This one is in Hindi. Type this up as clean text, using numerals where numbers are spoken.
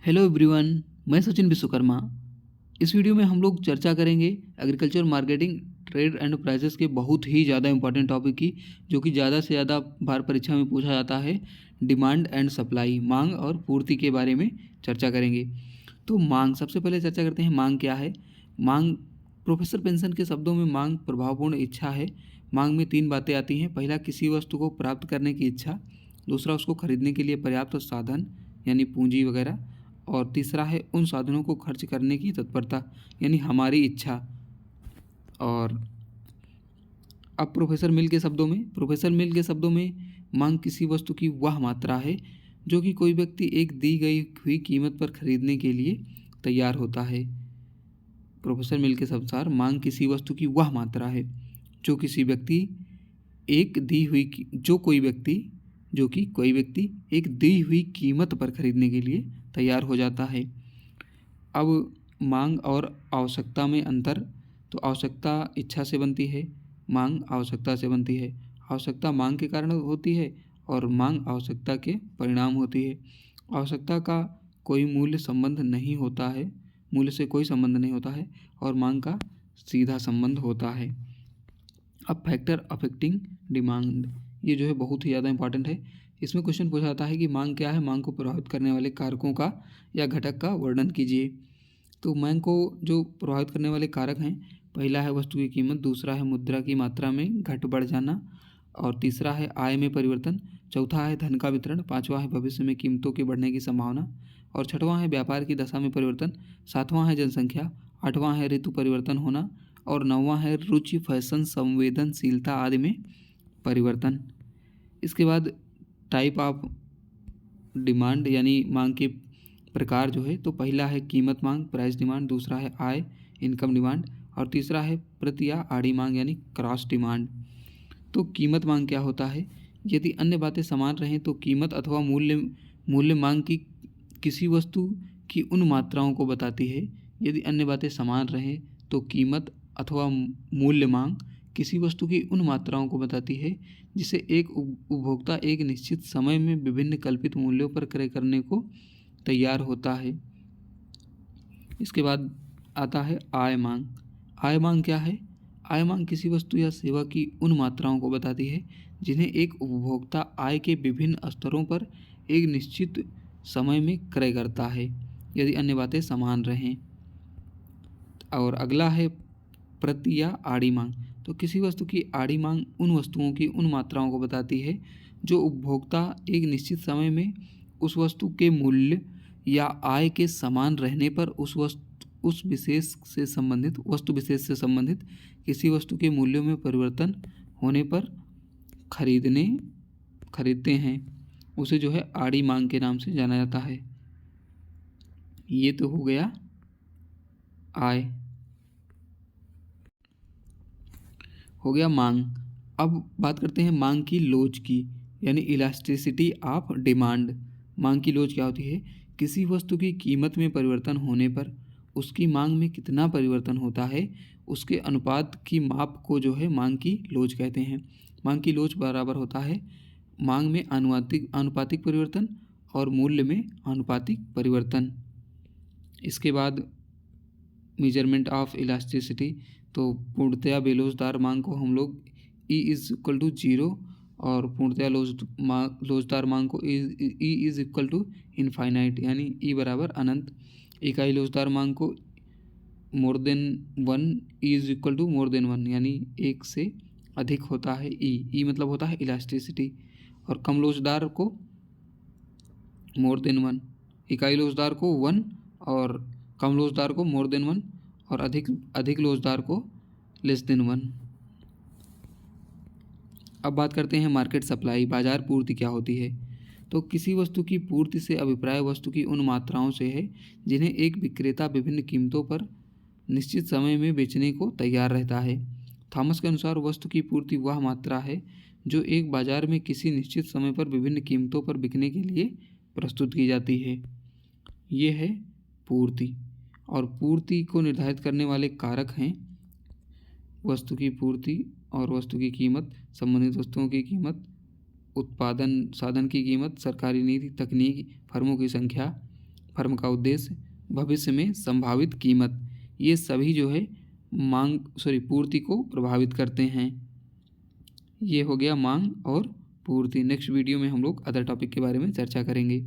हेलो एवरीवन, मैं सचिन विश्वकर्मा। इस वीडियो में हम लोग चर्चा करेंगे agriculture marketing trade and prices के बहुत ही ज़्यादा इंपॉर्टेंट टॉपिक की, जो कि ज़्यादा से ज़्यादा बार परीक्षा में पूछा जाता है। डिमांड एंड सप्लाई, मांग और पूर्ति के बारे में चर्चा करेंगे। तो मांग, सबसे पहले चर्चा करते हैं मांग क्या है। मांग, प्रोफेसर पेंसन के शब्दों में मांग प्रभावपूर्ण इच्छा है। मांग में 3 बातें आती हैं। पहला, किसी वस्तु को प्राप्त करने की इच्छा। दूसरा, उसको खरीदने के लिए पर्याप्त साधन यानी पूंजी वगैरह। और तीसरा है उन साधनों को खर्च करने की तत्परता यानी हमारी इच्छा। और अब प्रोफेसर मिल के शब्दों में मांग किसी वस्तु की वह मात्रा है जो कि कोई व्यक्ति एक दी गई हुई कीमत पर खरीदने के लिए तैयार होता है। प्रोफेसर मिल के अनुसार मांग किसी वस्तु की वह मात्रा है जो किसी व्यक्ति एक दी हुई जो कि कोई व्यक्ति एक दी हुई कीमत पर खरीदने के लिए तैयार हो जाता है। अब मांग और आवश्यकता में अंतर। तो आवश्यकता इच्छा से बनती है, मांग आवश्यकता से बनती है। आवश्यकता मांग के कारण होती है और मांग आवश्यकता के परिणाम होती है। आवश्यकता का कोई मूल्य से कोई संबंध नहीं होता है और मांग का सीधा संबंध होता है। अब फैक्टर अफेक्टिंग डिमांड, ये जो है बहुत ही ज़्यादा इंपॉर्टेंट है। इसमें क्वेश्चन पूछा जाता है कि मांग क्या है, मांग को प्रभावित करने वाले कारकों का या घटक का वर्णन कीजिए। तो मांग को जो प्रभावित करने वाले कारक हैं, पहला है वस्तु की कीमत, दूसरा है मुद्रा की मात्रा में घट बढ़ जाना, और तीसरा है आय में परिवर्तन, चौथा है धन का वितरण, पाँचवा है भविष्य में कीमतों के बढ़ने की संभावना, और छठवां है व्यापार की दशा में परिवर्तन, सातवां है जनसंख्या, आठवां है ऋतु परिवर्तन होना, और नौवां है रुचि, फैशन, संवेदनशीलता आदि में परिवर्तन। इसके बाद टाइप ऑफ डिमांड यानी मांग के प्रकार जो है, तो पहला है कीमत मांग, प्राइस डिमांड, दूसरा है आय, इनकम डिमांड, और तीसरा है प्रति या आड़ी मांग यानी क्रॉस डिमांड। तो कीमत मांग क्या होता है? यदि अन्य बातें समान रहें तो कीमत अथवा मूल्य मांग की किसी वस्तु की उन मात्राओं को बताती है। यदि अन्य बातें समान रहें तो कीमत अथवा मूल्य मांग किसी वस्तु की उन मात्राओं को बताती है जिसे एक उपभोक्ता एक निश्चित समय में विभिन्न कल्पित मूल्यों पर क्रय करने को तैयार होता है। इसके बाद आता है आय मांग। आय मांग क्या है? आय मांग किसी वस्तु या सेवा की उन मात्राओं को बताती है जिन्हें एक उपभोक्ता आय के विभिन्न स्तरों पर एक निश्चित समय में क्रय करता है, यदि अन्य बातें समान रहें। और अगला है प्रति या आड़ी मांग। तो किसी वस्तु की आड़ी मांग उन वस्तुओं की उन मात्राओं को बताती है जो उपभोक्ता एक निश्चित समय में उस वस्तु के मूल्य या आय के समान रहने पर उस विशेष से संबंधित किसी वस्तु के मूल्यों में परिवर्तन होने पर खरीदते हैं। उसे जो है आड़ी मांग के नाम से जाना जाता है। ये तो हो गया आय, हो गया मांग। अब बात करते हैं मांग की लोच की, यानी इलास्टिसिटी ऑफ डिमांड। मांग की लोच क्या होती है? किसी वस्तु की कीमत में परिवर्तन होने पर उसकी मांग में कितना परिवर्तन होता है, उसके अनुपात की माप को जो है मांग की लोच कहते हैं। मांग की लोच बराबर होता है मांग में अनुपातिक परिवर्तन और मूल्य में अनुपातिक परिवर्तन। इसके बाद मेजरमेंट ऑफ इलास्टिसिटी। तो पूर्णतया बेलोचदार मांग को हम लोग E=0 और पूर्णतया लोचदार मांग को E=इनफाइनाइट यानी E बराबर अनंत। इकाई लोचदार मांग को मोर देन 1, E=मोर देन 1 यानी एक से अधिक होता है। E मतलब होता है इलास्टिसिटी। और कम लोचदार को मोर देन 1, इकाई लोचदार को 1 और कम लोचदार को मोर देन 1 और अधिक लोचदार को लेस देन 1। अब बात करते हैं मार्केट सप्लाई, बाजार पूर्ति क्या होती है। तो किसी वस्तु की पूर्ति से अभिप्राय वस्तु की उन मात्राओं से है जिन्हें एक विक्रेता विभिन्न कीमतों पर निश्चित समय में बेचने को तैयार रहता है। थॉमस के अनुसार वस्तु की पूर्ति वह मात्रा है जो एक बाजार में किसी निश्चित समय पर विभिन्न कीमतों पर बिकने के लिए प्रस्तुत की जाती है। ये है पूर्ति। और पूर्ति को निर्धारित करने वाले कारक हैं वस्तु की पूर्ति और वस्तु की कीमत, संबंधित वस्तुओं की कीमत, उत्पादन साधन की कीमत, सरकारी नीति, तकनीक, फर्मों की संख्या, फर्म का उद्देश्य, भविष्य में संभावित कीमत, ये सभी जो है पूर्ति को प्रभावित करते हैं। ये हो गया मांग और पूर्ति। नेक्स्ट वीडियो में हम लोग अदर टॉपिक के बारे में चर्चा करेंगे।